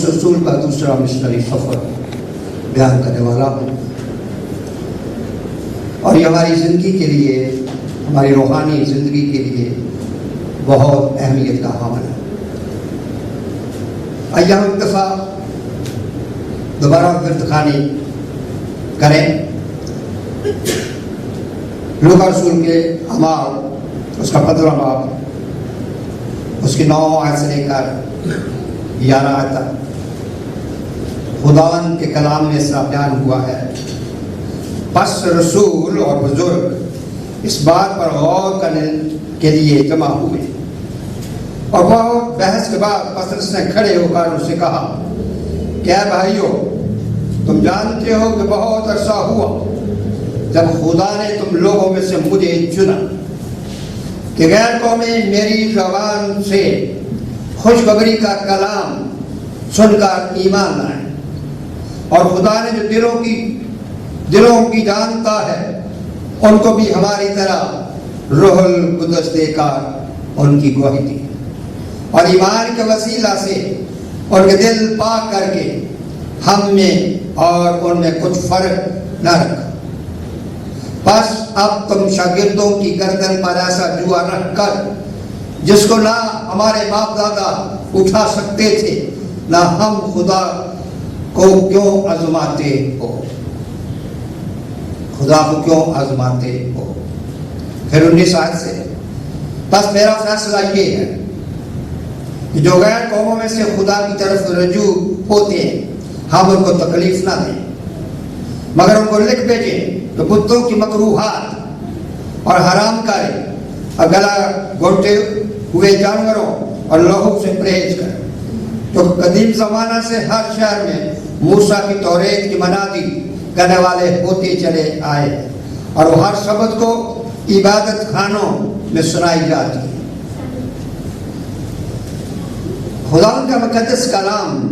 Police رسول کا دوسرا مشنری سفر بیان کرنے والا ہوں، اور یہ ہماری زندگی کے لیے، ہماری روحانی زندگی کے لیے بہت اہمیت کا حامل ہے۔ آئیے ہم ایک دفعہ دوبارہ گردخانی کریں لوکا رسول کے اعمال، اس کا 15واں باب، اس کی 9 آیت سے لے کر 11 آیت تک۔ خداوند کے کلام میں اس طرح بیان ہوا ہے: پس رسول اور بزرگ اس بات پر غور کرنے کے لیے جمع ہوئے، اور بہت بحث کے بعد پطرس نے کھڑے ہو کر اسے کہا کہ اے بھائیو، تم جانتے ہو کہ بہت عرصہ ہوا جب خدا نے تم لوگوں میں سے مجھے چنا کہ غیر قومیں میری زبان سے خوشخبری کا کلام سن کر ایمان لائیں، اور خدا نے جو دلوں کی جانتا ہے ان کو بھی ہماری طرح روح القدس دے کر ان کی گواہی دی، اور ایمان کے وسیلہ سے ان کے دل پاک کر کے ہم میں اور ان میں کچھ فرق نہ رکھا۔ بس اب تم شاگردوں کی گردن پر ایسا جوا رکھ کر، جس کو نہ ہمارے باپ دادا اٹھا سکتے تھے، نہ ہم خدا کو کیوں آزماتے ہو؟ خدا کو کیوں آزماتے ہو؟ پھر 19 آیت سے، بس میرا فیصلہ یہ ہے کہ جو غیر قوموں میں سے خدا کی طرف رجوع ہوتے ہیں، ہم ان کو تکلیف نہ دیں، مگر ان کو لکھ بھیجیں کہ بتوں کی مکروہات اور حرام کاری اور گلا گھونٹے ہوئے جانوروں اور لہو سے پرہیز کریں، جو قدیم زمانہ سے ہر شہر میں موسیٰ کی توریت کی منادی کرنے والے ہوتے چلے آئے، اور وہ ہر سبت کو عبادت خانوں میں سنائی جاتی ہے۔ خدا کا مقدس کلام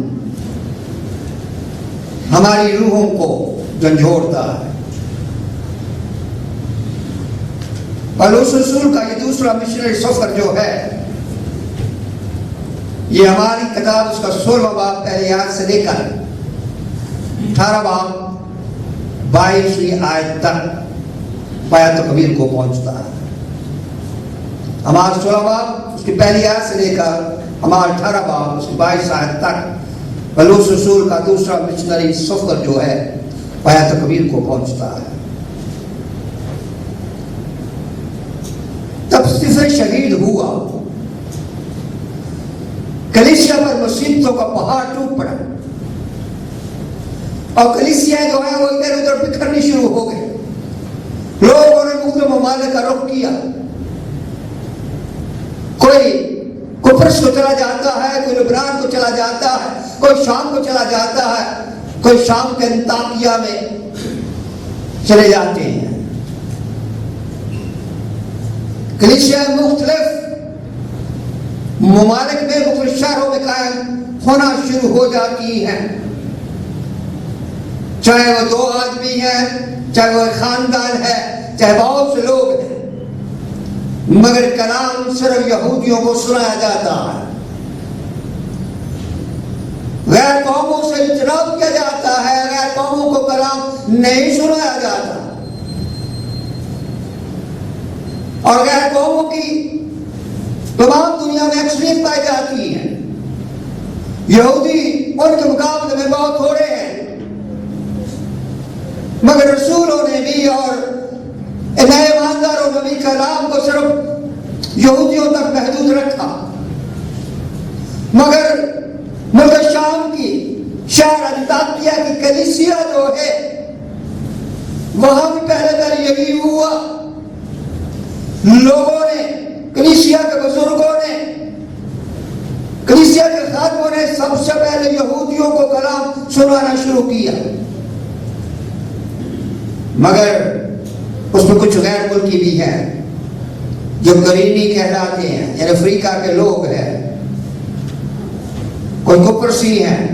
ہماری روحوں کو جھنجھوڑتا ہے۔ پولس رسول کا یہ دوسرا مشنری سفر جو ہے، یہ ہماری کتاب اس کا 16واں باب پہلی آیت سے لے کر 18 باب 22ویں آیت تک بیان تکمیل کو پہنچتا ہے۔ ہمارا 16 باب اس کی پہلی آیت سے لے کر ہمارا 18 باب اس کی 22 آیت تک پولس رسول کا دوسرا مشنری سفر جو ہے بیان تکمیل کو پہنچتا ہے۔ تب صفر شہید ہوا، کلیسیا پر مصیبتوں کا پہاڑ ٹوٹ پڑا، اور کلیسیا جو ہے وہ ادھر ادھر بکھرنی شروع ہو گئی۔ لوگوں نے مختلف ممالک کا رخ کیا، کوئی قبرص کو چلا جاتا ہے، کوئی لبنان کو چلا جاتا ہے، کوئی شام کو چلا جاتا ہے، کوئی شام کے انطاکیہ میں چلے جاتے ہیں۔ کلیسیا مختلف ممالک میں، مختلف شہروں میں قائم ہونا شروع ہو جاتی ہیں، چاہے وہ 2 آدمی ہیں، چاہے وہ ایک خاندان ہے، چاہے بہت سے لوگ ہیں، مگر کلام صرف یہودیوں کو سنایا جاتا ہے، غیر قوموں سے اجتناب کیا جاتا ہے، غیر قوموں کو کلام نہیں سنایا جاتا، اور غیر قوموں کی تمام دنیا میں اکثریت پائی جاتی ہے۔ یہودی ان کے مقابلے میں بہت تھوڑے ہیں، مگر رسولوں نے بھی اور نئے ایمانداروں نے بھی کلام کو صرف یہودیوں تک محدود رکھا، مگر ملک شام کی شہر انطاکیہ کی کلیسیا جو ہے، وہاں بھی پہلے در یہی ہوا۔ لوگوں نے، کلیسیا کے بزرگوں نے، کلیسیا کے خادموں نے سب سے پہلے یہودیوں کو کلام سنانا شروع کیا، مگر اس میں کچھ غیر ملکی بھی ہیں جو قرینی کہلاتے ہیں، یعنی افریقہ کے لوگ ہیں، کوئی قبرصی ہیں،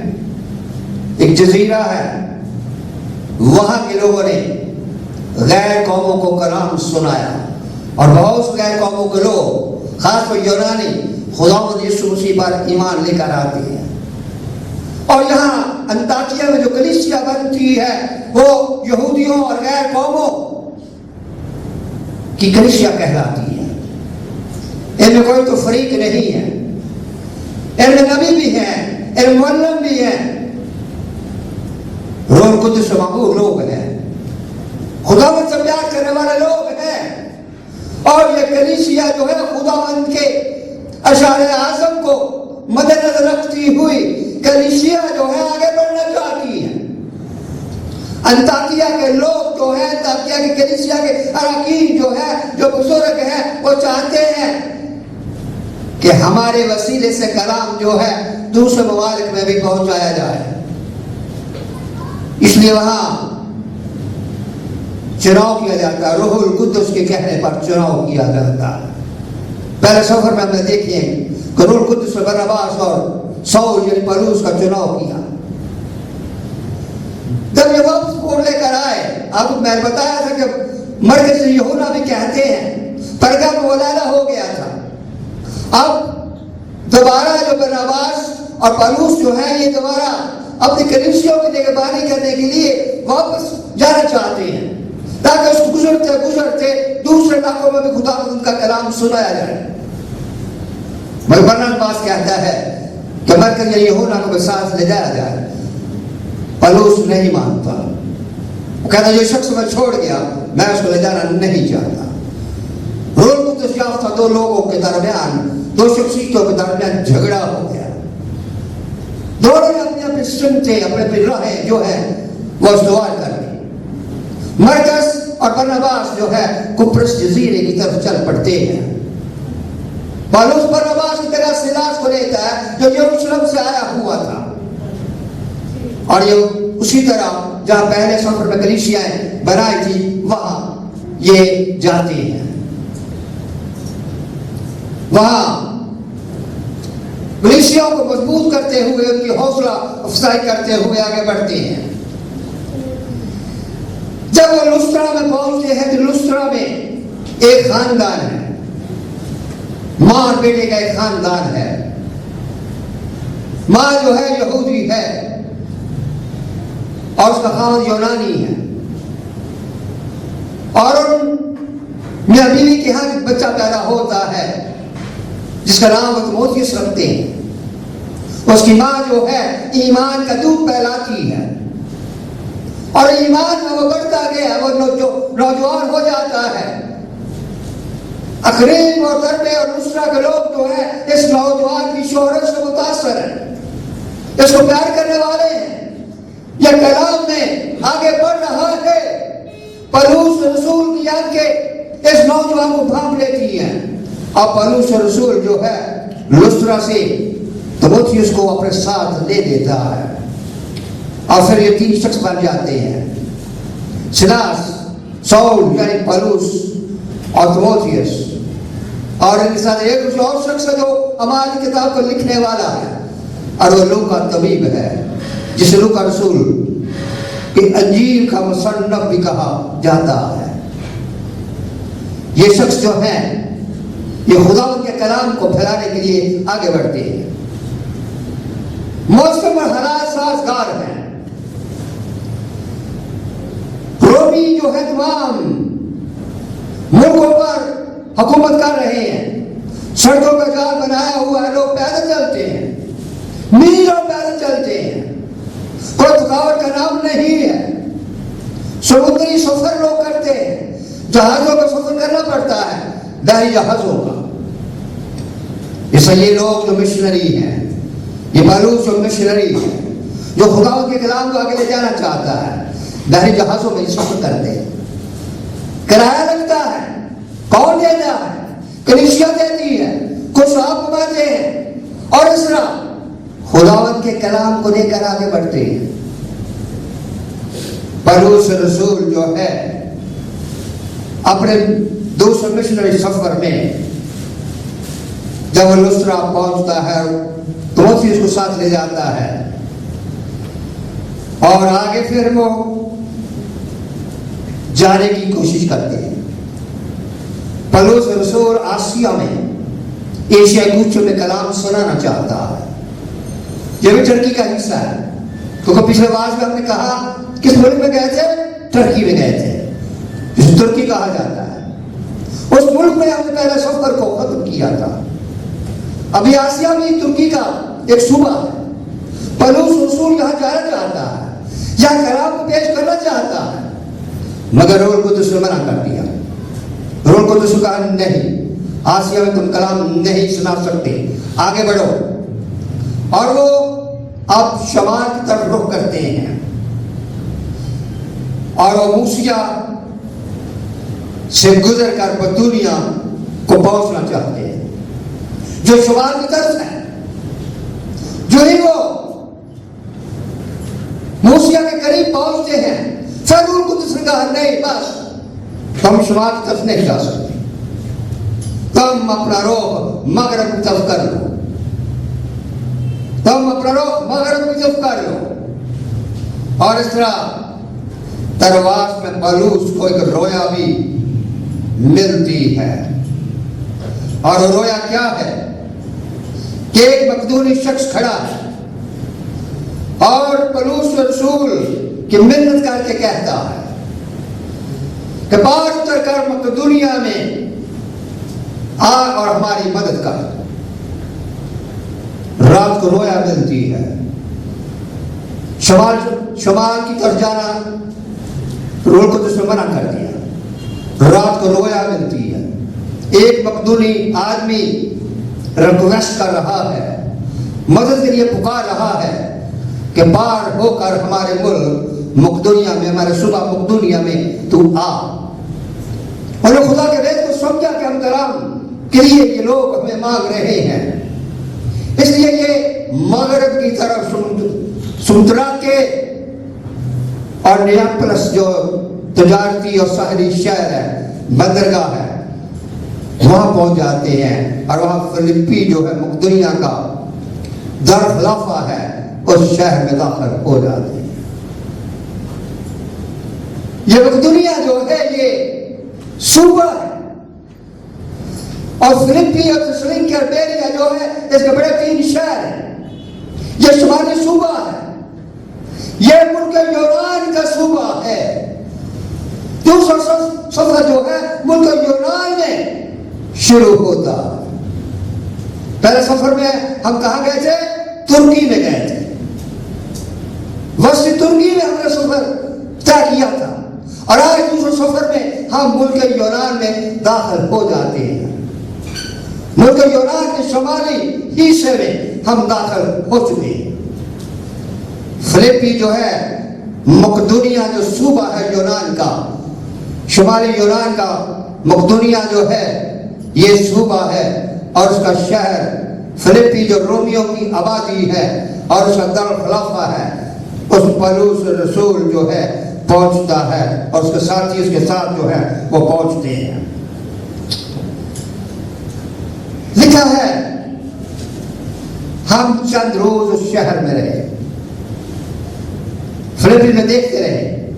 ایک جزیرہ ہے، وہاں کے لوگوں نے غیر قوموں کو کلام سنایا، اور بہت سے غیر قوموں کے لوگ، خاص طور یونانی، خداوند یسوع مسیح پر ایمان لے کر آتے ہیں، انطاکیہ میں جو کلیسیا بنتی ہے وہ یہودیوں اور غیر قوموں کی کلیسیا کہلاتی ہے. ان میں کوئی تو فریق نہیں ہے، ان میں نبی بھی ہیں، ان میں معلم بھی ہیں، روح القدس سے معمور لوگ ہیں، خداوند سے پیار کرنے والے لوگ ہیں. اور یہ کلیسیا جو ہے خداوند کے اشعار اعظم کو مد نظر رکھتی ہوئی کلیسیا جو ہے آگے بڑھنا چاہتی ہے. انطاکیہ کے لوگ جو ہیں، انطاکیہ کی کلیسیا کے اراکین جو ہے، جو بزرگ ہیں، وہ چاہتے ہیں کہ ہمارے وسیلے سے کلام جو ہے دوسرے ممالک میں بھی پہنچایا جائے. اس لیے وہاں چناؤ کیا جاتا ہے، روح القدس کے کہنے پر چناؤ کیا جاتا ہے. پہلے سفر میں ہم نے دیکھے کہ روح القدس نے برناباس اور سول یعنی پولس کا چناؤ کیا. جب یہ واپس موڑ لے کر آئے، اب میں نے بتایا تھا کہ مرکز یہونا بھی کہتے ہیں پرگا میں ولیلہ ہو گیا تھا. اب دوبارہ جو برناباس اور پولس جو ہیں یہ دوبارہ اپنی کلیسیوں کی نگہبانی کرنے کے لیے واپس جانا چاہتے ہیں تاکہ اس گزرتے دوسرے علاقوں میں بھی خداوند کا کلام سنایا جائے. مگر برناباس کہتا ہے کہ مرکز یہونا کو ساتھ لے جایا جائے. پولس نہیں مانتا، وہ کہتا ہے یہ شخص میں چھوڑ گیا، میں اس کو لے جانا نہیں چاہتا. روح القدس یافتہ دو لوگوں کے درمیان، دو شخصیتوں کے درمیان جھگڑا ہو گیا. دونوں نے اپنی اپنی سنتیں، اپنے راہیں جو ہے وہ استوار کر لی. مرکز اور برناباس جو ہے قبرص جزیرے کی طرف چل پڑتے ہیں. پولس برناباس کی طرح سیلاس کو لیتا ہے جو یروشلم سے آیا ہوا تھا، اور یہ اسی طرح جہاں پہلے سفر میں کلیسیاں بنائی تھی وہاں یہ جاتے ہیں. وہاں کلیسیوں کو مضبوط کرتے ہوئے، ان کی حوصلہ افزائی کرتے ہوئے آگے بڑھتے ہیں. جب وہ لسٹرا میں پہنچتے ہیں تو لسٹرا میں ایک خاندان ہے، ماں اور بیٹے کا ایک خاندان ہے. ماں جو ہے یہودی ہے اور اس کا خاوند یونانی ہے، اور ان میاں بیوی کے ہاں بچہ پیدا ہوتا ہے جس کا نام وہ تیموتھیوس رکھتے ہیں. اس کی ماں جو ہے ایمان کا دودھ پہلاتی ہے، اور ایمان میں وہ بڑھتا گیا، وہ نوجوان ہو جاتا ہے. اقریم اور دربے اور نصرہ کے لوگ جو ہے اس نوجوان کی شہرت سے متاثر ہیں، اس کو پیار کرنے والے ہیں. یہ کلام میں آگے بڑھ رہا ہے. پولس رسول کی آنکھیں اس نوجوان کو بھانپ لیتی ہیں، اور پولس رسول جو ہے لسٹرا سے تیموتھیوس کو اپنے ساتھ لے لیتا ہے، اور پھر یہ تین شخص بن جاتے ہیں، سیلاس، سول یعنی پولس اور تیموتھیوس. اور ان کے ساتھ ایک اور شخص ہے جو اعمال کی کتاب کو لکھنے والا ہے، اور وہ لوکا طبیب ہے جسے لوکا رسول کہ انجیل کا مصنف بھی کہا جاتا ہے. یہ شخص جو ہیں یہ خداوند کے کلام کو پھیلانے کے لیے آگے بڑھتے ہیں. موسم اور حالات سازگار ہیں. رومی جو ہے تمام ملکوں پر حکومت کر رہے ہیں. سڑکوں کا جال بنایا ہوا ہے، لوگ پیدل چلتے ہیں، میلوں پیدل چلتے ہیں، کوئی تھکاوٹ کا نام نہیں ہے. سمندری سفر لوگ کرتے ہیں، جہازوں کا سفر کرنا پڑتا ہے، بحری جہازوں کا. اس لیے یہ لوگ جو مشنری ہیں، یہ پولس جو مشنری ہے، جو خداوند کے کلام کو آگے لے جانا چاہتا ہے، بحری جہازوں میں سفر کرتے ہیں. کرایہ لگتا ہے، کون دیتا ہے؟ کلیسیا دیتی ہے، کچھ آپ کماتے ہیں، اور اس طرح خداوند کے کلام کو لے کر آگے بڑھتے ہیں. پولس رسول جو ہے اپنے دوسرے مشنری سفر میں جب وہ لسٹرا پہنچتا ہے تیموتھیوس کو ساتھ لے جاتا ہے، اور آگے پھر وہ جانے کی کوشش کرتے ہیں. پولس رسول آسیا میں، ایشیا گوچوں میں کلام سنانا چاہتا ہے. یہ بھی ترکی کا حصہ ہے. کیونکہ پچھلے واز میں ہم نے کہا کس ملک میں گئے تھے؟ ترکی میں گئے تھے، جسے ترکی کہا جاتا ہے۔ اس ملک میں ہم نے پہلے سفر کو ختم کیا تھا۔ ابھی آسیہ میں ترکی کا ایک صوبہ ہے، پولس رسول یہاں جانا چاہتا ہے، یہاں کلام کو پیش کرنا چاہتا ہے، مگر روح القدس نے منع کر دیا۔ روح القدس نے کہا نہیں، آسیہ میں تم کلام نہیں سنا سکتے، آگے بڑھو۔ اور وہ اب شمال کی طرف رخ کرتے ہیں اور وہ موسیہ سے گزر کر بطونیہ کو پہنچنا چاہتے ہیں جو شمال کی طرف ہے۔ جو ہی وہ موسیہ کے قریب پہنچتے ہیں، پھر روح القدس نے کہا نہیں، بس تم شمال کی طرف نہیں جا سکتے، تم اپنا رخ مغرب کی طرف کر لو، تم اپنا رخ مغرب کی طرف کر لو۔ اور اس طرح ترواس میں پولس کو ایک رویا بھی ملتی ہے، اور وہ رویا کیا ہے کہ ایک مقدونی شخص کھڑا ہے اور پولس رسول کی منت کر کے کہتا ہے کہ پار اتر کر مقدونیہ میں آ اور ہماری مدد کر۔ رات کو رویا ملتی ہے، شمال کی طرف جانا روح القدس نے منع کر دیا، رات کو رویا ملتی ہے۔ ایک مقدونی آدمی ریکویسٹ کر رہا ہے، مدد کے لیے پکار رہا ہے کہ پار ہو کر ہمارے ملک مقدونیہ میں، ہمارے صوبہ مقدونیہ میں تو آ۔ اور خدا کے بیت کو سمجھا کہ ہم کلام کے لیے یہ لوگ ہمیں مانگ رہے ہیں، اس لیے یہ مغرب کی طرف سمترا کے اور نیاپلس جو تجارتی اور ساحلی شہر ہے، بندرگاہ ہے، وہاں پہنچ جاتے ہیں اور وہاں فلپی جو ہے مقدونیہ کا درخلافہ ہے، اس شہر میں داخل ہو جاتے ہیں۔ یہ مقدونیہ جو ہے یہ صوبہ ہے، اور فلپی اور تسالونیکی اور بیریا جو ہے اس کے بڑے 3 شہر ہیں۔ یہ شمالی صوبہ ہے، یہ ملک یونان کا صوبہ ہے۔ دوسرا سفر جو ہے ملک یونان میں شروع ہوتا۔ پہلے سفر میں ہم کہاں گئے تھے؟ ترکی میں گئے تھے، وسطی ترکی میں ہم نے سفر طے کیا تھا، اور آج دوسرے سفر میں ہم ملک یونان میں داخل ہو جاتے ہیں۔ ملک یونان کے شمالی حصے میں ہم داخل ہو چکے ہیں۔ فلپی جو ہے مقدونیہ جو صوبہ ہے یونان کا، شمالی یونان کا مقدونیہ جو ہے یہ صوبہ ہے، اور اس کا شہر فلپی جو رومیوں کی آبادی ہے اور اس کا دارالخلافہ ہے، اس پولس رسول جو ہے پہنچتا ہے اور اس کے ساتھی اس کے ساتھ جو ہے وہ پہنچتے ہیں۔ لکھا ہے ہم چند روز اس شہر میں رہے، فلپی میں دیکھتے رہے،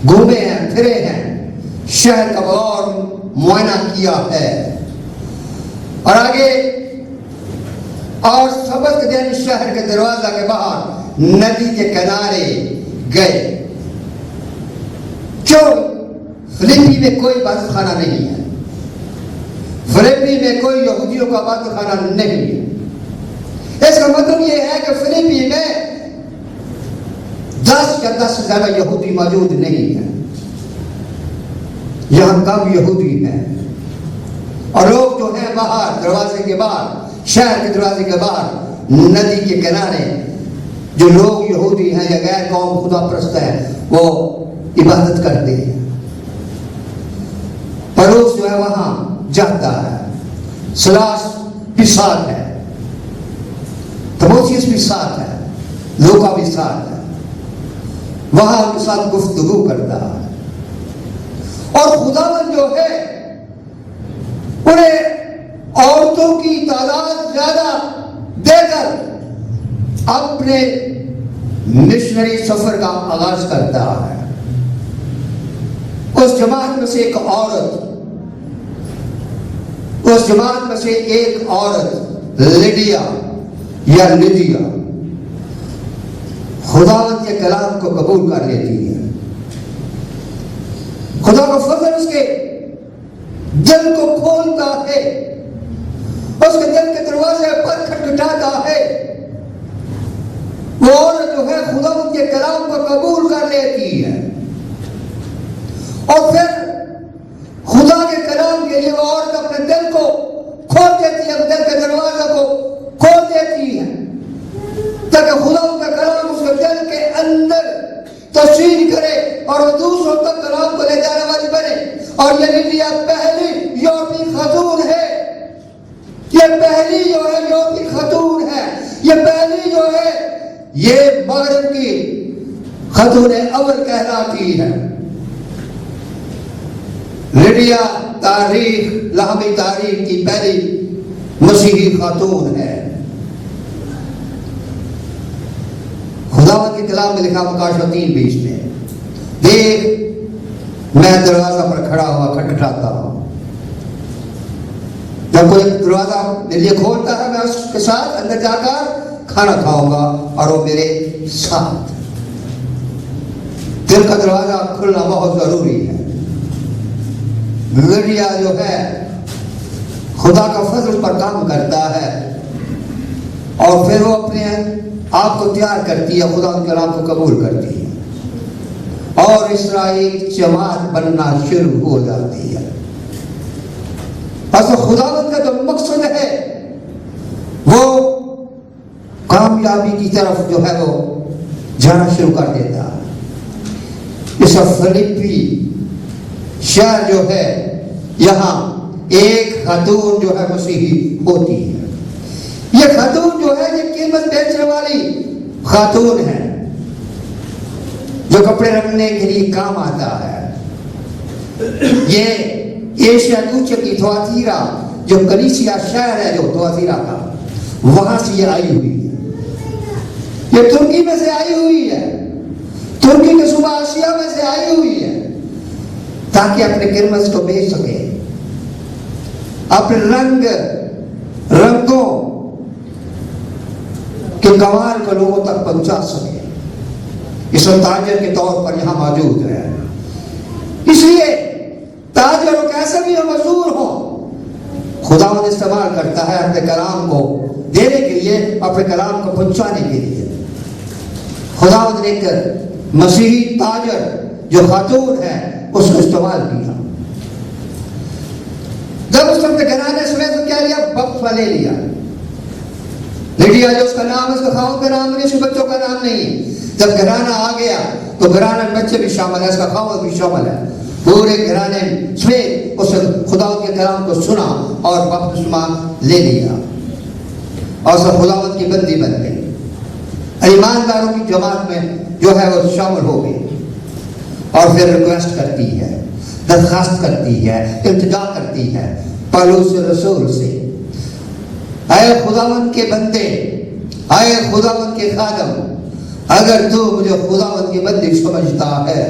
گھومے ہیں، پھرے ہیں، شہر کا غور معائنہ کیا ہے، اور آگے اور سبت دن شہر کے دروازہ کے باہر ندی کے کنارے گئے۔ کیوں؟ فلپی میں کوئی عبادت خانہ نہیں ہے، فلپی میں کوئی یہودیوں کا عبادت خانہ نہیں ہے۔ اس کا مطلب یہ ہے کہ فلپی میں 10 یا 10 سے زیادہ یہودی موجود نہیں ہے، یہاں کم یہودی ہیں، اور لوگ جو ہیں باہر دروازے کے باہر، شہر کے دروازے کے باہر ندی کے کنارے، جو لوگ یہودی ہیں یا غیر قوم خدا پرست ہیں، وہ عبادت کرتے ہیں۔ پولس جو ہے وہاں جاتا ہے، سلاس بھی ساتھ ہے، تیموتھیوس بھی ساتھ ہے، لوکا بھی ساتھ ہے، وہاں ان کے ساتھ گفتگو کرتا ہے، اور خداوند جو ہے انہیں عورتوں کی تعداد زیادہ دے کر اپنے مشنری سفر کا آغاز کرتا ہے۔ اس جماعت میں سے ایک عورت، لیڈیا یا لیڈیا، خداوند کے کلام کو قبول کر لیتی ہے. خدا کا فضل اس کے دل کو کھولتا ہے، اس کے دل کے دروازے پر کھٹکھٹاتا ہے. وہ عورت جو ہے خداوند کے کلام کو قبول کر لیتی ہے، اور پھر خدا کے کلام کے لیے وہ عورت اپنے دل کو کھول دیتی ہے، دل کے دروازے کو کھول دیتی ہے، تاکہ خدا کا کلام اس کے دل کے اندر تشریح کرے اور وہ دوسروں تک کلام کو لے جانے والی بنے. اور یہ لیڈیا پہلی یورپی خاتون ہے، یہ پہلی جو ہے یورپی خاتون ہے، یہ پہلی جو ہے یہ مغرب کی خاتون اول کہلاتی ہے. لیڈیا تاریخ لہمی تاریخ کی پہلی مسیحی خاتون ہے. خداوند کے کلام میں لکھا مکاشفہ 3:20 میں، دیکھ میں دروازہ پر کھڑا ہوا کھٹکھٹاتا ہوں. جب کوئی دروازہ میرے لیے کھولتا ہے میں اس کے ساتھ اندر جا کر کھانا کھاؤں گا اور وہ میرے ساتھ. دل کا دروازہ کھلنا بہت ضروری ہے. لیڈیا جو ہے خدا کا فضل پر کام کرتا ہے اور پھر وہ اپنے آپ کو تیار کرتی ہے، خدا کے کلام کو قبول کرتی ہے اور اسرائیل جماعت بننا شروع ہو جاتی ہے. بس خداوند کا جو مقصد ہے وہ کامیابی کی طرف جو ہے وہ جانا شروع کر دیتا ہے. اس فلپی شہر جو ہے یہاں ایک خاتون جو ہے مسیحی ہوتی ہے. یہ خاتون جو ہے یہ قیمت بیچنے والی خاتون ہے جو کپڑے رکھنے کے لیے کام آتا ہے. یہ ایشیا کوچے کی تھواتیرا جو کلیسیا شہر ہے جو تھواتیرا کا، وہاں سے یہ آئی ہوئی ہے. یہ ترکی میں سے آئی ہوئی ہے، ترکی کے صوبہ آسیا میں سے آئی ہوئی ہے تاکہ اپنے کرمز کو بیچ سکے، اپنے رنگوں کے کمال کو لوگوں تک پہنچا سکے. اس وقت تاجر کے طور پر یہاں موجود ہے. اس لیے تاجر ہو کیسے بھی ہو مزدور ہو، خداوند استعمال کرتا ہے اپنے کلام کو دینے کے لیے، اپنے کلام کو پہنچانے کے لیے. خداوند نے ایک مسیحی تاجر جو خاتون ہے اس کو استعمال کیا. جب اس وقت گھرانے سمیت تو کیا لیا؟ بپتسمہ لے لیا. لیڈیا جو اس کا نام ہے، اس کا خاوند کا نام نہیں، اس کے بچوں کا نام نہیں. جب گھرانہ آ گیا تو گھرانے میں بچے بھی شامل ہے، اس کا خاوند بھی شامل ہے. پورے گھرانے سمیت اس خداوند کے کلام کو سنا اور بپتسمہ لے لیا اور سب خداوند کی بندی بن گئی. ایمانداروں کی جماعت میں جو ہے وہ شامل ہو گئی اور پھر ریکویسٹ کرتی ہے، درخواست کرتی ہے، التجا کرتی ہے پالوس رسول سے، اے خداوند کے بندے، اے خداوند کے خادم، اگر تو مجھے خداوند کی بندی سمجھتا ہے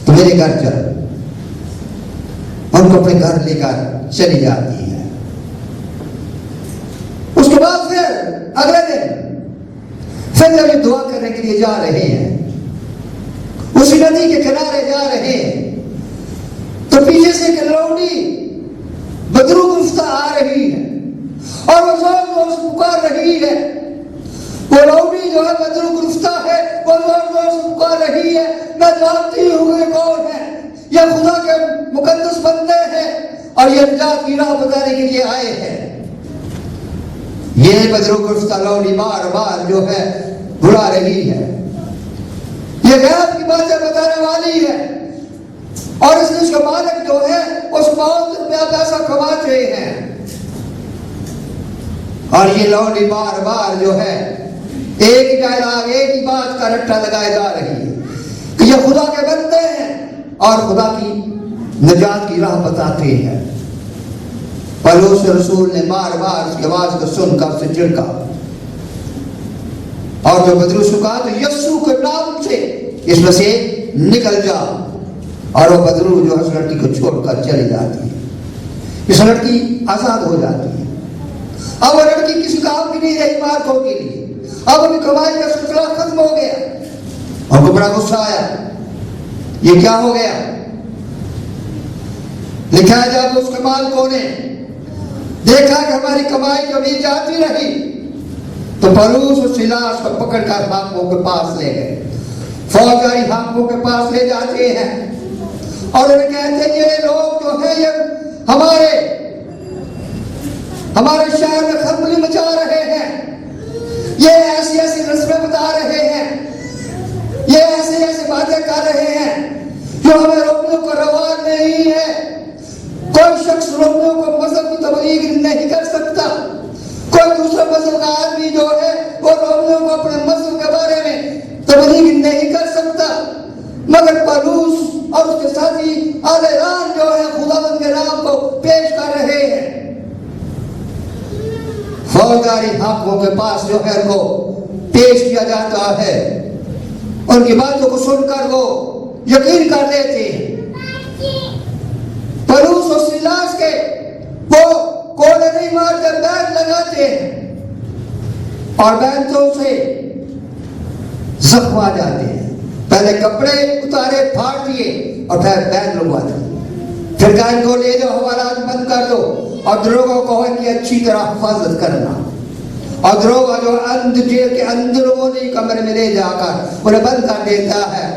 تو میرے گھر چل. ان کو اپنے گھر لے کر چلی جاتی ہے. اس کے بعد پھر اگلے دن پھر جب یہ دعا کرنے کے لیے جا رہے ہیں، اسی ندی کے کنارے جا رہے ہیں، تو پیچھے سے ایک لوڈی بدرو گفتہ آ رہی ہے اور وہ زور زور سے پکار رہی ہے. وہ لوڈی جو ہے بدرو گفتہ ہے، وہ زور زور سے پکار رہی ہے، میں جانتی ہوں یہ کون ہے، یہ خدا کے مقدس بندے ہیں اور یہ نجات کی راہ بتانے کے لیے آئے ہیں. یہ بدرو گفتہ لوڈی بار بار جو ہے بلا رہی ہے، یہ غیب کی باتیں بتانے والی ہے اور اس نے اس کا مالک جو ہے اس ₹5 پیسہ کماتے ہیں. اور یہ لوڈی بار بار جو ہے ایک ہی ڈائلاگ، ایک ہی بات کا رٹا لگائے جا رہی ہے کہ یہ خدا کے بندے ہیں اور خدا کی نجات کی راہ بتاتے ہیں. پولس رسول نے بار بار اس کی آواز کو سن کر اسے جھڑکا اور جو بدرو سے کہا تو یسوع کے نام سے اس میں سے نکل جا، اور وہ بدرو جو ہے اس لڑکی کو چھوڑ کر چلی جاتی ہے. اس لڑکی آزاد ہو جاتی ہے. اب وہ لڑکی کسی کام کی نہیں رہی مارکوں کے لیے، اب ابھی کمائی کا سلسلہ ختم ہو گیا. اور کو بڑا غصہ آیا، یہ کیا ہو گیا؟ لکھا ہے جب اس کمال کو نے دیکھا کہ ہماری کمائی کبھی جاتی رہی تو پولس اور سیلاس کو پکڑ کر حاکموں کے پاس لے گئے۔ فوجداری حاکموں کے پاس لے جاتے ہیں اور انہیں کہتے ہیں یہ لوگ جو ہیں یہ ہمارے شہر میں خلبلی مچا رہے ہیں، یہ ایسی ایسی رسمیں بتا رہے ہیں، یہ ایسی ایسی باتیں کر رہے ہیں جو ہمیں روکنے کو روا نہیں ہے۔ کوئی شخص روکنے کو مذہب کی تبلیغ نہیں کر سکتا، کوئی دوسرا مذہب کا آدمی جو ہے وہ روکنے کو اپنے مذہب کے بارے میں تبلیغ نہیں کر سکتا، مگر پولس اور اس کے ساتھی اہل ایران جو ہے خداوند کے نام کو پیش کر رہے ہیں۔ فوجداری حاکموں کے پاس جو ہے کو پیش کیا جاتا ہے، ان کی باتوں کو سن کر وہ یقین کر لیتے ہیں۔ پولس اور سیلاس کے وہ کوڑے نہیں مارتے، بیت لگاتے ہیں اور بیتوں سے زخم آ جاتے ہیں۔ پہلے کپڑے اتارے، پھاڑ دیے اور پھر بیت لگوا دیے۔ پھر کہا ان کو لے جاؤ، حوالات بند کر دو اور دروگوں کو ہے کہ اچھی طرح حفاظت کرنا۔ اور دروگا جو جیل کے اندرونی کمرے میں لے جا کر انہیں بند کر دیتا ہے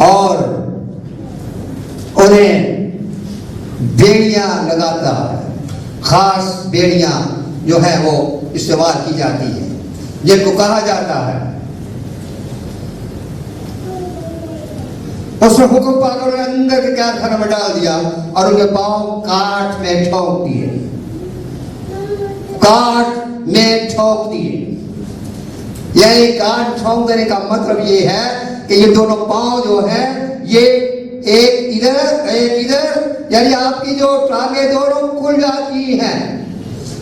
اور انہیں بیڑیاں لگاتا ہے۔ خاص بیڑیاں جو ہے وہ استعمال کی جاتی ہیں جن کو کہا جاتا ہے۔ اس نے حکم پا کر انہیں اندر کے قید خانے میں ڈال دیا اور ان کے پاؤں کاٹ میں ٹھونک دیے، کاٹ میں ٹھونک دیے۔ یعنی کاٹ ٹھونک دینے کا مطلب یہ ہے کہ یہ دونوں پاؤں جو ہے یہ ایک ادھر یعنی آپ کی جو ٹانگیں دونوں کھل جاتی ہیں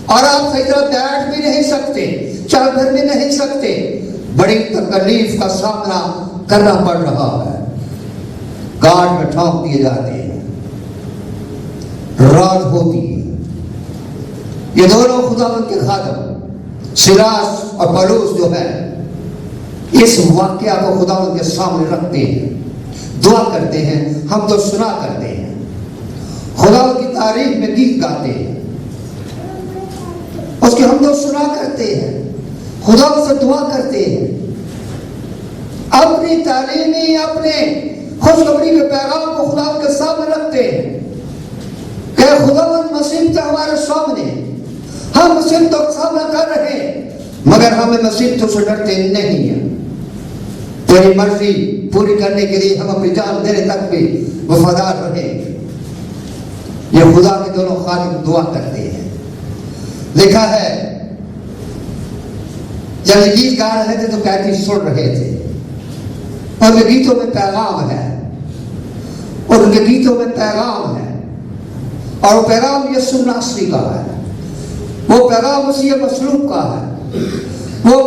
اور آپ صحیح طرح بیٹھ بھی نہیں سکتے، چل پھر بھی نہیں سکتے، بڑی تکلیف کا سامنا کرنا پڑ رہا ہے۔ کاٹ میں ٹھونک دیے جاتے ہیں، رات ہوتی ہے۔ یہ دونوں خداوند کے خادم سیلاس اور پولس جو ہے اس واقعہ کو خداوند کے سامنے رکھتے ہیں، دعا کرتے ہیں، حمد و ثنا کرتے ہیں، خداوند کی تعریف میں گیت گاتے ہیں، اس کی حمد و ثنا کرتے ہیں، خداوند سے دعا کرتے ہیں، اپنی تعلیمی اپنے خوشخبری کے پیغام کو خداوند کے سامنے رکھتے ہیں کہ خداوند مصیبتیں ہمارے سامنے، ہم مصیبتوں کا سامنا کر رہے ہیں مگر ہمیں مصیبتوں سے ڈرتے نہیں ہیں۔ تیری مرضی پوری کرنے کے لیے ہم اپنی جان دینے تک بھی وفادار رہیں۔ یہ خدا کے دونوں خادم دعا کرتے ہیں۔ لکھا ہے جب یہ گیت گا رہے تھے تو قیدی سن رہے تھے اور ان کے گیتوں میں پیغام ہے، اور ان کے گیتوں میں پیغام ہے، اور وہ پیغام یسوع ناصری کا ہے، وہ پیغام مسیح مصلوب کا ہے، وہ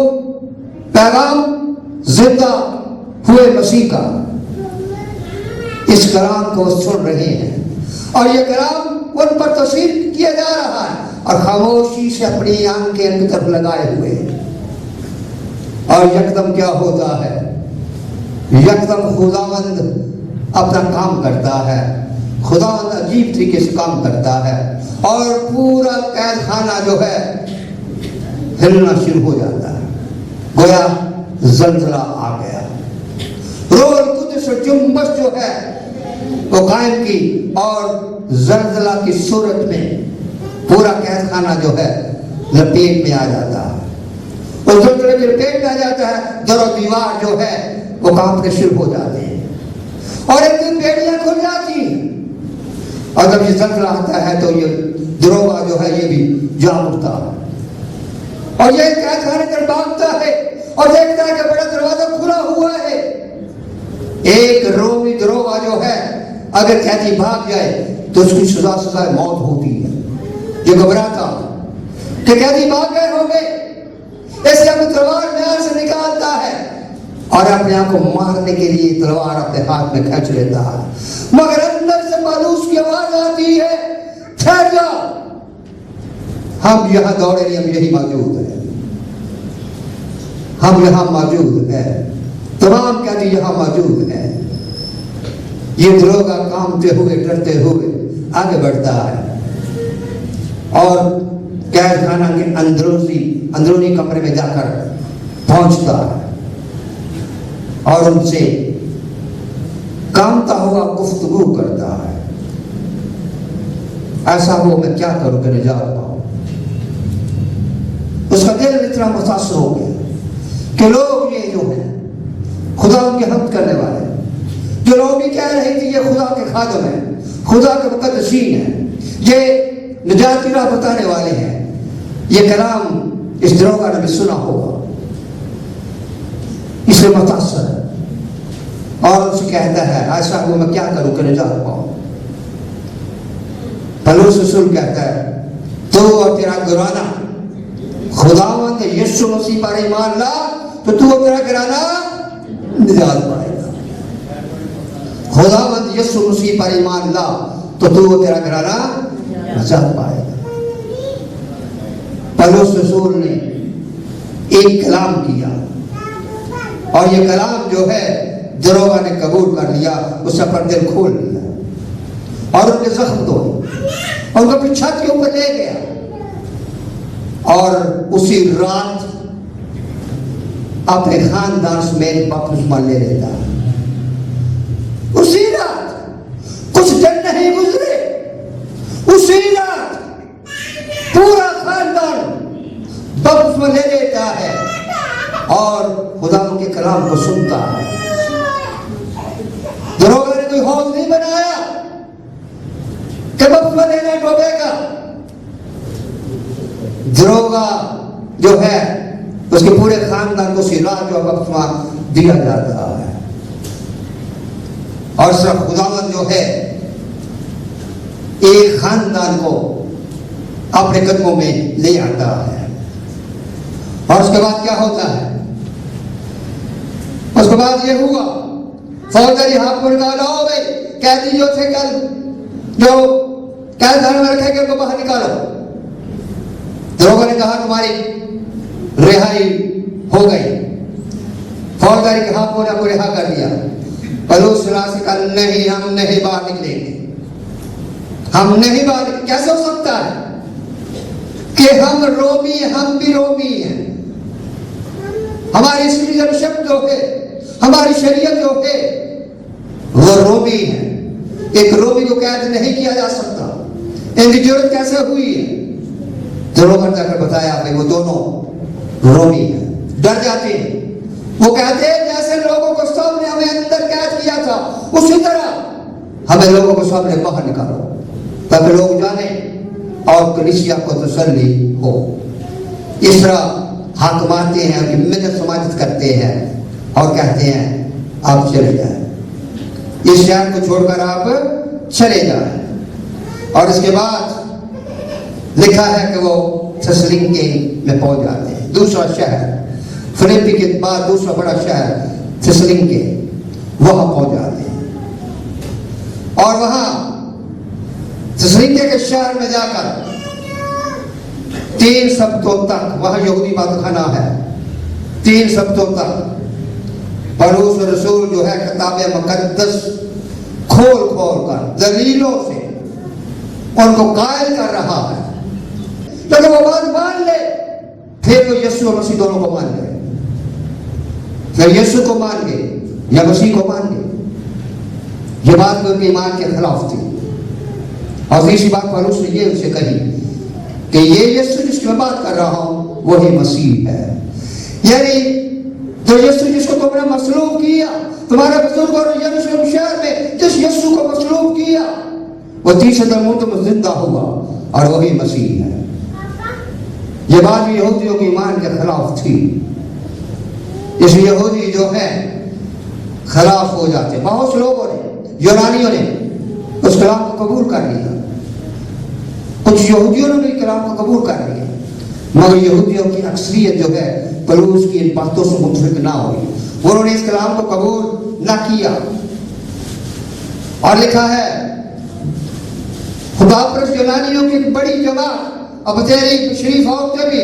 پیغام زندہ ہوئے مسیح کا۔ اس کلام کو سن رہے ہیں اور یہ کلام ان پر تاثیر کیا جا رہا ہے اور خاموشی سے اپنی آنکھیں ان کی طرف لگائے ہوئے ہیں۔ اور یکدم کیا ہوتا ہے؟ یکدم خداوند اپنا کام کرتا ہے، خداوند عجیب طریقے سے کام کرتا ہے اور پورا قید خانہ جو ہے ہلنا شروع ہو جاتا ہے، گویا زلزلہ آ گیا۔ روح القدس اور جنبش جو ہے وہ قائم کی اور زلزلہ کی صورت میں پورا قید خانہ جو ہے لپیٹ میں آ جاتا ہے۔ اور زلزلے میں لپیٹ میں آ جاتا ہے، در و دیوار جو ہے وہ کانپنے شروع ہو جاتے ہیں اور ایک دن بیڑیاں کھل جاتی ہیں۔ اور جب یہ زلزلہ آتا ہے تو یہ دروگا جو ہے یہ بھی جام اٹھتا ہے اور یہ قید خانے پر بھاگتا ہے اور دیکھتا ہے کہ بڑا دروازہ کھلا ہوا ہے۔ ایک رومی دروگا جو ہے اگر قیدی بھاگ جائے تو اس کی سزا موت ہوتی ہے۔ یہ گھبراتا کہ قیدی بھاگ گئے ہوں گے، اس لیے اپنی تلوار میان سے نکالتا ہے اور اپنے آپ کو مارنے کے لیے تلوار اپنے ہاتھ میں کھینچ لیتا ہے، مگر اندر سے پولس کی آواز آتی ہے، ٹھہر جا، ہم یہاں دوڑے نہیں، ہم یہی موجود ہیں، ہم یہاں موجود ہیں، تمام قیدی یہاں موجود ہیں۔ یہ دروگا کامتے ہوئے ڈرتے ہوئے آگے بڑھتا ہے اور قید خانہ کے اندرونی کمرے میں جا کر پہنچتا ہے اور ان سے کامتا ہوا گفتگو کرتا ہے۔ ایسا ہو میں کیا کروں کہ نجات پاؤں۔ اس کا دل اتنا متاثر ہو گیا کہ لوگ یہ جو ہیں خدا ان کے حمد کرنے والے، جو لوگ بھی کہہ رہے تھے یہ خدا کے خادم ہیں، خدا کے مقدسین ہیں، یہ نجات کی راہ بتانے والے ہیں، یہ کلام اس دروگا نے بھی سنا ہوگا، اس سے متاثر ہے اور ان سے کہتا ہے ایسا ہو میں کیا کروں کہ نجات پاؤں۔ پولس رسول کہتا ہے تو اور تیرا گھرانہ خداوند یسوع مسیح پر ایمان لا تو تو اور تیرا گھرانہ نجات پائے گا۔ خداوند یسوع مسیح پر ایمان لا تو تو اور تیرا گھرانہ نجات پائے گا۔ پولس رسول نے ایک کلام کیا اور یہ کلام جو ہے دروگا نے قبول کر لیا، اس سے پر دل کھول لیا اور ان کے زخم دھوئے اور ان کو پھر چھت کے اوپر لے گیا اور اسی رات اپنے خاندان سمیت بپتسمہ لے لیتا۔ اسی رات کچھ دن نہیں گزرے، اسی رات پورا خاندان بپتسمہ لے لیتا ہے اور خدا ان کے کلام کو سنتا ہے۔ دروگا نے کوئی حوض نہیں بنایا کہ بپتسمہ لینے ڈوبے گا۔ دروگا جو ہے اس کے پورے خاندان کو اسی رات جو بپتسمہ دیا جاتا ہے اور صرف خداوند جو ہے ایک خاندان کو اپنے قدموں میں لے آتا ہے۔ اور اس کے بعد کیا ہوتا ہے؟ اس کے بعد یہ ہوا فوجی ہاتھ پر نکالو بھائی، قیدی جو تھے کل جو قید خانے میں رکھے گئے ان کو باہر نکالو۔ دروگا نے کہا تمہاری رہائی ہو گئی۔ فوجداری کے ہاتھ کو رہا کر دیا۔ پولس سے کہا نہیں، ہم نہیں باہر نکلیں گے، ہم نہیں باہر نکلیں۔ کیسے ہو سکتا ہے کہ ہم رومی ہیں، ہم بھی رومی ہیں، ہماری سٹیزنشپ جو ہے، ہماری شریعت جو ہے وہ رومی ہے، ایک رومی کو قید نہیں کیا جا سکتا، ان کی ضرورت کیسے ہوئی ہے؟ دروگا نے جا کر بتایا کہ وہ دونوں رومی ہیں۔ ڈر جاتے ہیں، وہ کہتے ہیں جیسے لوگوں کو سب نے ہمیں اندر قید کیا تھا اسی طرح ہمیں لوگوں کو سب نے باہر نکالو تاکہ لوگ جانیں اور کلیسیا کو تسلی ہو۔ اس طرح حاکماتے ہیں، ان کی منت سماجت کرتے ہیں اور کہتے ہیں آپ چلے جائیں، اس شہر کو چھوڑ کر آپ چلے جائیں۔ اور اس کے بعد لکھا ہے کہ وہ تھسلنکے میں پہنچ جاتے ہیں، دوسرا شہر، فلیپی کے بعد دوسرا بڑا شہر تھسلنکے، وہاں پہنچ جاتے ہیں اور وہاں تھسلنکے کے شہر میں جا کر 3 ہفتوں تک وہاں یہودی بات خانہ ہے، 3 ہفتوں تک پولس رسول جو ہے کتاب مقدس کھول کھول کر دلیلوں سے ان کو قائل کر رہا ہے۔ لیکن وہ بات مان لے پھر تو یسوع مسیح دونوں کو مان لے، پھر یسوع کو مان گئے یا مسیح کو مان گئے۔ یہ بات ان کے ایمان کے خلاف تھی۔ اور تیسری بات پولس نے یہ ان سے کہی کہ یہ یسوع جس کی میں بات کر رہا ہوں وہی مسیح ہے، یعنی جو یسوع جس کو تم نے مصلوب کیا، تمہارے بزرگ اور یروشلم شہر میں جس یسوع کو مصلوب کیا وہ تیسرے دن موت میں زندہ ہوا اور وہی مسیح ہے۔ یہ بات بھی یہودیوں کے ایمان کے خلاف تھی، اس لیے یہودی جو ہے خلاف ہو جاتے۔ بہت لوگوں نے، یونانیوں نے اس کلام کو قبول کر لیا، کچھ یہودیوں نے بھی کلام کو قبول کر لیا، مگر یہودیوں کی اکثریت جو ہے پولس کی ان باتوں سے متفق نہ ہوئی، انہوں نے اس کلام کو قبول نہ کیا۔ اور لکھا ہے خدا پرست یونانیوں کی بڑی جماعت اب تیری شریف عورتیں بھی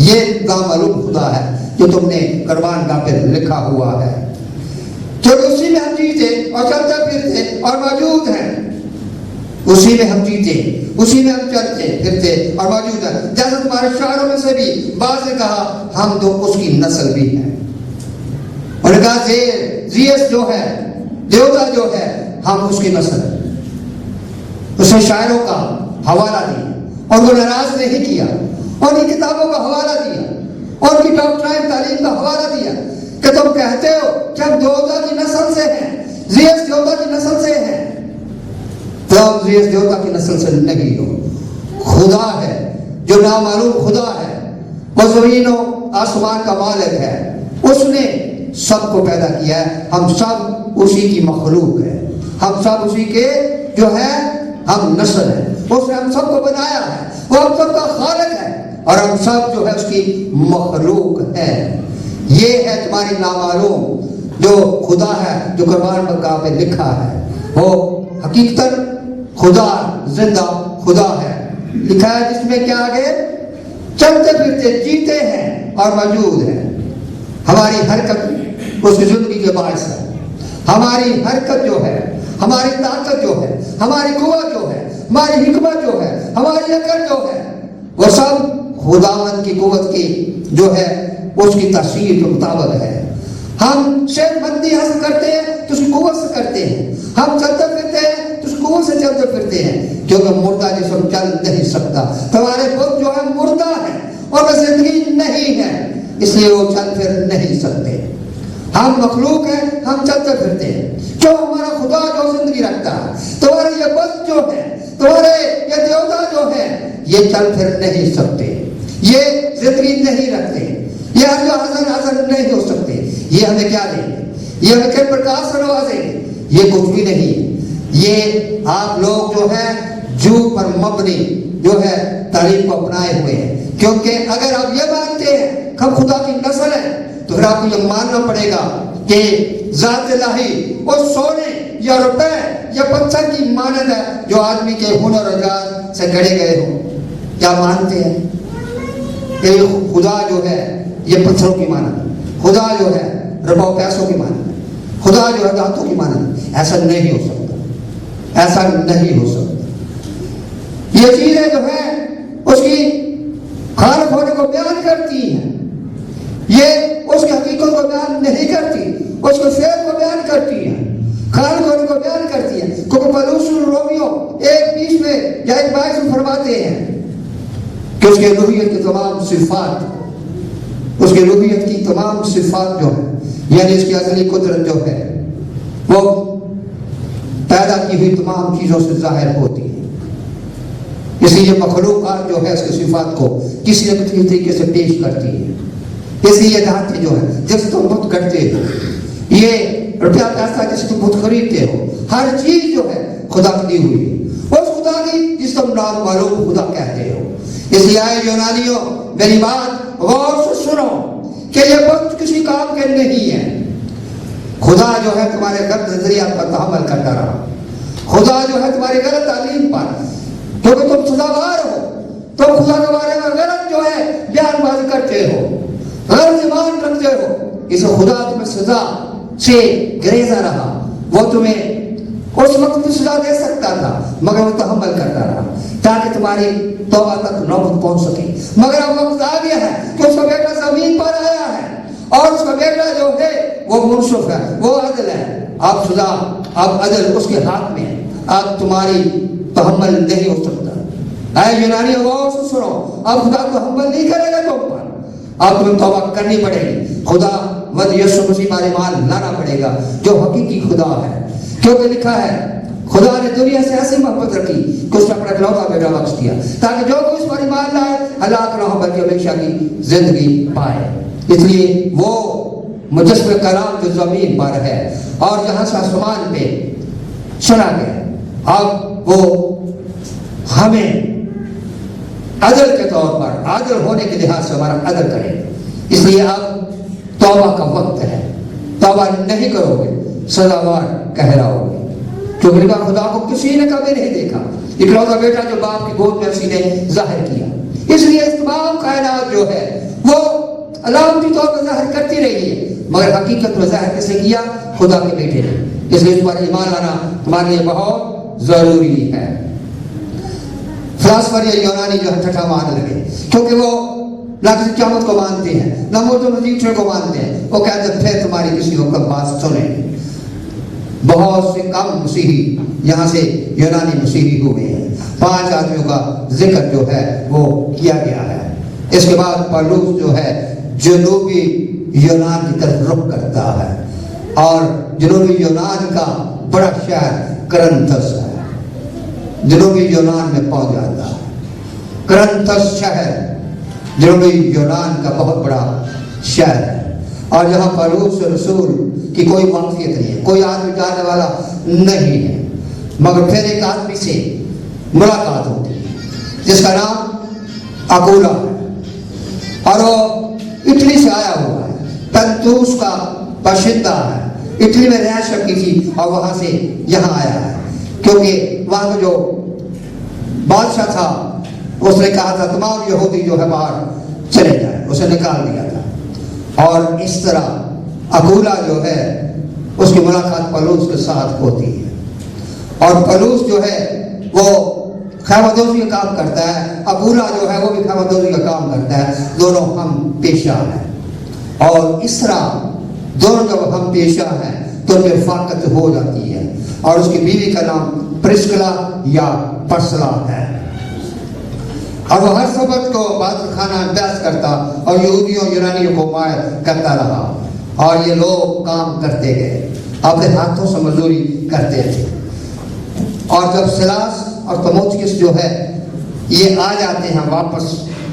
یہ نامعلوم خدا ہے جو تم نے قربان گاہ پہ لکھا ہوا ہے، کیونکہ اسی میں ہم جیتے اور چلتے پھرتے اور موجود ہیں، اسی میں ہم جیتے، اسی میں ہم چلتے پھرتے اور موجود ہیں۔ جیسے تمہارے شاعروں میں سے بھی بعض نے کہا ہم تو اس کی نسل بھی ہیں، اور نے کہا زیس جو ہے، دیوتا جو ہے، ہم اس کی نسل ہیں۔ اس نے شاعروں کا حوالہ دیا اور وہ ناراض نہیں کیا، اور ان کتابوں کا حوالہ دیا اور ان کی ڈاکٹرائن تعلیم کا حوالہ دیا کہ تم کہتے ہو کہ ہم دیوتا کی نسل سے ہیں، زیس دیوتا کی نسل سے ہیں، تو ہم زیس دیوتا کی نسل سے نہیں ہو۔ خدا ہے جو نامعلوم خدا ہے، وہ زمین و آسمان کا مالک ہے، اس نے سب کو پیدا کیا ہے، ہم سب اسی کی مخلوق ہے، ہم سب اسی کے جو ہے ہم نسل ہیں، اس نے ہم سب کو بنایا ہے، وہ ہم سب کا خالق ہے، اور ہم سب جو ہے اس کی مخلوق ہے۔ یہ ہے تمہاری نامعلوم جو خدا ہے جو قربان گاہ پہ لکھا ہے، وہ حقیقتاً خدا زندہ خدا ہے، لکھا ہے جس میں کیا آگے چلتے پھرتے جیتے ہیں اور موجود ہیں۔ ہماری حرکت اس کی زندگی کے باعث ہے، ہماری حرکت جو ہے، ہماری طاقت جو ہے، ہماری قوت جو ہے، ہماری حکمت جو ہے، ہماری عقل جو ہے، وہ سب خداوند کی قوت کی جو ہے اس کی تشریح کے مطابق ہے۔ ہم صحت مندی حاصل کرتے ہیں تو اس کی قوت سے کرتے ہیں، ہم چلتے پھرتے ہیں تو اس قوت سے چلتے پھرتے ہیں، کیونکہ مردہ جسم چل نہیں سکتا، تمہارے بدن جو ہے مردہ ہے اور وہ زندگی نہیں ہے، اس لیے وہ چل پھر نہیں سکتے۔ ہم مخلوق ہیں، ہم چلتے پھرتے ہیں، جو ہمارا خدا جو زندگی رکھتا ہے، تمہارے یہ بدن جو ہے، تمہارے یہ دیوتا جو ہے، یہ چل پھر نہیں سکتے، یہ زندگی نہیں رکھتے، یہ جو حاضر نہیں ہو سکتے، یہ ہمیں کیا دیں گے، یہ ہمیں کئی پرکار سے نوازیں گے، یہ کچھ بھی نہیں۔ یہ آپ لوگ جو ہے جھوٹ پر مبنی جو ہے تعلیم کو اپنائے ہوئے ہیں، کیونکہ اگر آپ یہ مانتے ہیں کہ ہم خدا کی نسل ہیں تو پھر آپ کو یہ ماننا پڑے گا کہ ذات الہی اور سونے یا روپے یا پتھر کی مانند ہے جو آدمی کے ہنر اور جان سے گڑے گئے ہوں۔ کیا مانتے ہیں کہ خدا جو ہے یہ پتھروں کی مانند، خدا جو ہے روپوں پیسوں کی مانند، خدا جو ہے دانتوں کی مانند؟ ایسا نہیں ہو سکتا، ایسا نہیں ہو سکتا۔ یہ چیزیں جو ہے اس کی خالق ہونے کو بیان کرتی ہیں، یہ اس کی حقیقت کو بیان نہیں کرتی، اس کے فعل کو بیان کرتی ہیں، خالق ہونے کو بیان کرتی ہیں، کیونکہ پولس رومیو 1:20 میں یا 1:22 میں فرماتے ہیں کہ اس کے الوہیت کی تمام صفات، اس کے الوہیت کی تمام صفات جو ہے یعنی اس کی ازلی قدرت جو ہے وہ پیدا کی ہوئی تمام چیزوں سے ظاہر ہوتی ہے، اس لیے مخلوقات جو ہے اس کی صفات کو کسی نہ کسی طریقے سے پیش کرتی ہے۔ اس لیے دھاتے جو ہے جس تم بت کرتے ہو، یہ روپیہ پیسہ جس تم بت خریدتے ہو، ہر چیز جو ہے خدا کی دی ہوئی ہے، اس خدا کی جس تم نام معلوم خدا کہتے ہو۔ اس لیے آئے یونانیوں میری بات غور سے سنو کہ یہ بت کسی کام کے نہیں ہے۔ خدا جو ہے تمہارے غلط نظریات پر تحمل کرتا رہا، خدا جو ہے تمہاری غلط تعلیم پر، کیونکہ تم سزاوار ہو، تم خدا کے بارے میں غلط جو ہے بیان بازی کرتے ہو، غلط ایمان رکھتے ہو، اس خدا تمہیں سزا سے گریزا رہا، وہ تمہیں اس وقت بھی سزا دے سکتا تھا مگر وہ تحمل کرتا رہا تاکہ تمہاری توبہ تک نوبت پہنچ سکے۔ مگر اب وقت آ گیا ہے کہ اس کا بیٹا زمین پر آیا ہے اور اس کا بیٹا جو ہے وہ منصف ہے، وہ عدل ہے، اب سزا اب عدل اس کے ہاتھ میں ہے، اب تمہاری تحمل نہیں ہو سکتا۔ اے یونانی غور سے سنو، اب خدا تحمل نہیں کرے گا تم پر، اب تمہیں توبہ کرنی پڑے گی، خدا مد یسوع مسیح پر ایمان لانا پڑے گا جو حقیقی خدا ہے، کیونکہ لکھا ہے خدا نے دنیا سے ایسی محبت رکھی کہ اس نے اپنا اکلوتا بیٹا بخش دیا تاکہ جو کوئی اس پر ایمان لائے ہلاک نہ ہو بلکہ ہمیشہ کی زندگی پائے۔ اس لیے وہ مجسمہ کلام جو زمین پر ہے اور جہاں سے آسمان پہ سنا گیا، اب وہ ہمیں عدل کے طور پر عادل ہونے کے لحاظ سے ہمارا عدل کرے۔ اس لیے اب توبہ کا وقت ہے، توبہ نہیں کرو گے سزاوار کہلاؤ گے، کیونکہ نگاہ خدا کو کسی نے کبھی نہیں دیکھا، اکلوتا بیٹا جو باپ کی گود میں اسی نے ظاہر کیا۔ اس لیے اس تمام کائنات جو ہے وہ علامتی طور پر ظاہر کرتی رہی ہے، مگر حقیقت میں ظاہر کس نے کیا؟ خدا کے بیٹے نے۔ اس لیے اس پر ایمان لانا ہمارے لیے بہت ضروری ہے۔ فلاسفر یا یونانی جو ہے ٹھٹھا مارنے لگے، کیونکہ وہ نہ کسی قیامت کو مانتے ہیں نہ موت و نتیجے کو مانتے ہیں۔ وہ کہتے ہیں پھر تمہاری کسی وقت بات سنیں۔ بہت سے کم مسیحی یہاں سے یونانی مسیحی ہوئے ہیں، 5 آدمیوں کا ذکر جو ہے وہ کیا گیا ہے۔ اس کے بعد پالوس جو ہے جنوبی یونان کی طرف رخ کرتا ہے، اور جنوبی یونان کا بڑا شہر کرنتھس ہے، جنوبی یونان میں پہنچ جاتا ہے۔ کرنتھس شہر جنوبی یونان کا بہت بڑا شہر ہے، اور جہاں پالوس رسول کی کوئی واقفیت نہیں ہے، کوئی آدمی جانے والا نہیں ہے، مگر پھر ایک آدمی سے ملاقات ہوتی ہے جس کا نام اکولا ہے، اور وہ اٹلی سے آیا ہوا ہے، پنتوس کا باشندہ ہے، اٹلی میں رہائش رکھی تھی اور وہاں سے یہاں آیا ہے، کیونکہ وہاں کا جو بادشاہ تھا اس نے کہا تھا تمام یہودی جو ہے باہر چلے جائیں، اسے نکال دیا تھا۔ اور اس طرح اکولا جو ہے اس کی ملاقات پالوس کے ساتھ ہوتی ہے، اور پالوس جو ہے وہ خیمہ دوزی کا کام کرتا ہے، اکولا جو ہے وہ بھی خیمہ دوزی کا کام کرتا ہے، دونوں ہم پیشہ ہیں، اور اس طرح دونوں جب ہم پیشہ ہیں تو ان میں رفاقت ہو جاتی ہے، اور اس کی بیوی کا نام پرسکلا یا پرسلا ہے، اور وہ ہر سبت کو بات کھانا بحث کرتا اور یہودیوں یونانیوں کو مائل کرتا رہا، اور یہ لوگ کام کرتے گئے، اپنے ہاتھوں سے مزدوری کرتے تھے۔ اور جب سلاس اور تموتھیوس جو ہے یہ آ جاتے ہیں، واپس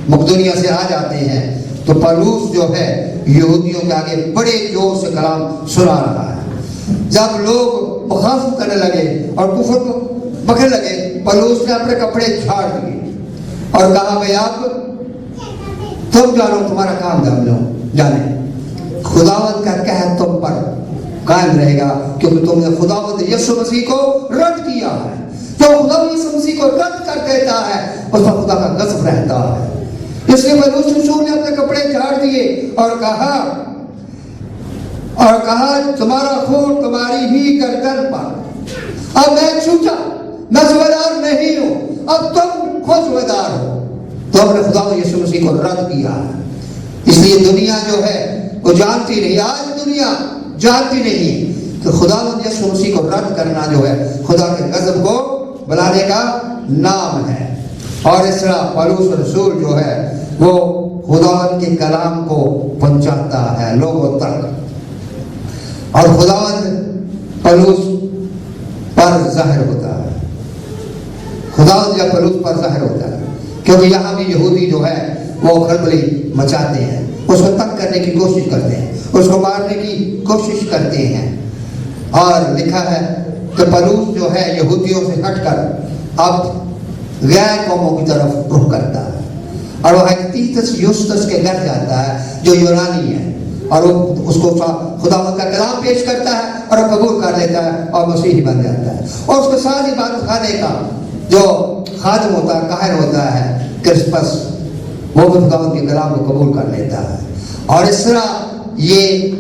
مقدونیہ سے آ جاتے ہیں، تو پالوس جو ہے یہودیوں کے آگے بڑے زور سے کلام سنا رہا ہے۔ جب لوگ مخالفت کرنے لگے اور کفر کو پکڑنے لگے، پالوس نے اپنے کپڑے جھاڑ دیے اور کہا بھئی آپ تم جانو، تمہارا کام جانے، خداوند کا قہر تم پر قائم رہے گا، کیونکہ تم نے خداوند یسوع مسیح کو رد کیا ہے۔ جو خداوند یسوع مسیح کو رد کر دیتا ہے اس پر خدا کا غضب رہتا ہے۔ اس لیے پالوس رسول نے اپنے کپڑے جھاڑ دیے اور کہا تمہارا خون تمہاری ہی گردن پر، اب میں چھوٹا، میں ذمہ دار نہیں ہوں، اب تم خود ذمہ دار ہو۔ تو ہم نے خداوند یسوع مسیح کو رد کیا ہے۔ اس لیے دنیا جو ہے وہ جانتی نہیں، آج دنیا جانتی نہیں کہ خداوند یسوع مسیح کو رد کرنا جو ہے خدا کے غضب کو بلانے کا نام ہے۔ اور اس طرح پالوس رسول جو ہے وہ خداوند کے کلام کو پہنچاتا ہے لوگوں تک، اور خداوند پالوس پر ظاہر ہوتا ہے، خداوند یا پالوس پر ظاہر ہوتا ہے، کیونکہ یہاں بھی یہودی جو ہے وہ کھلبلی مچاتے ہیں، اس کو تنگ کرنے کی کوشش کرتے ہیں، اس کو مارنے کی کوشش کرتے ہیں۔ اور لکھا ہے کہ پالوس جو ہے یہودیوں سے ہٹ کر اب غیر قوموں کی طرف رخ کرتا ہے، اور وہ تیتس یوستس کے گھر جاتا ہے جو یونانی ہے، اور وہ اس کو خداوند کا کلام پیش کرتا ہے اور وہ قبول کر لیتا ہے اور مسیحی بن جاتا ہے، اور اس کے ساتھ عبادت خانے کا جو خادم ہوتا ہے، کاہن ہوتا ہے کرسپس، وہ بھی خداوند کے کلام کو قبول کر لیتا ہے، اور اس طرح یہ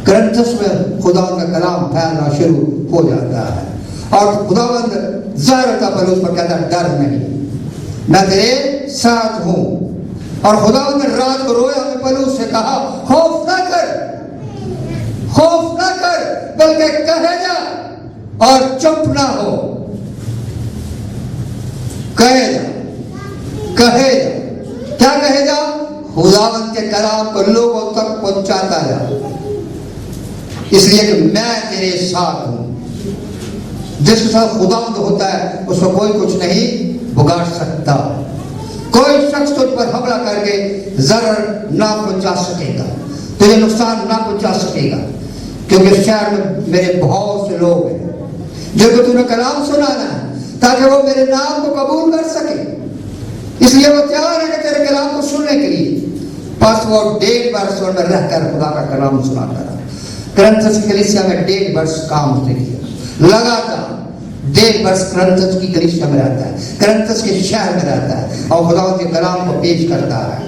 کرنتھس میں خداوند کا کلام پھیلنا شروع ہو جاتا ہے، اور خداوند ظاہر ہوتا پالوس پر کہتا ہے ڈر نہیں، میں تیرے ساتھ ہوں۔ اور خداوند نے رات کو رویا میں پالوس سے کہا خوف نہ کر، خوف نہ کر، بلکہ کہے جا اور چپ نہ ہو، کہے جا، کہے جا، کیا کہے جا؟ خداوند کے کلام کو لوگوں تک پہنچاتا جا، اس لیے کہ میں تیرے ساتھ ہوں۔ جس کے ساتھ خداوند ہوتا ہے اس کو کوئی کچھ نہیں بگاڑ سکتا، کوئی شخص تجھ پر حملہ کر کے ضرر نہ پہنچا سکے گا، تجھے نقصان نہ پہنچا سکے گا، کیونکہ اس شہر میں میرے بہت سے لوگ ہیں جن کو تم نے کلام سنانا ہے تاکہ وہ میرے نام کو قبول کر سکے، اس لیے وہ تیار ہے کہ تیرے کلام کو سننے کے لیے۔ پس وہ 1.5 برس میں رہ کر خدا کا کلام سناتا رہا۔ کرنتھس کی کلیسیا میں 1.5 برس کام اس نے کیا، لگاتار 1.5 برس کرنتھس کی کلیسیا میں رہتا ہے، کرنتھس کے شہر میں رہتا ہے اور خداوند کے کلام کو پیش کرتا ہے۔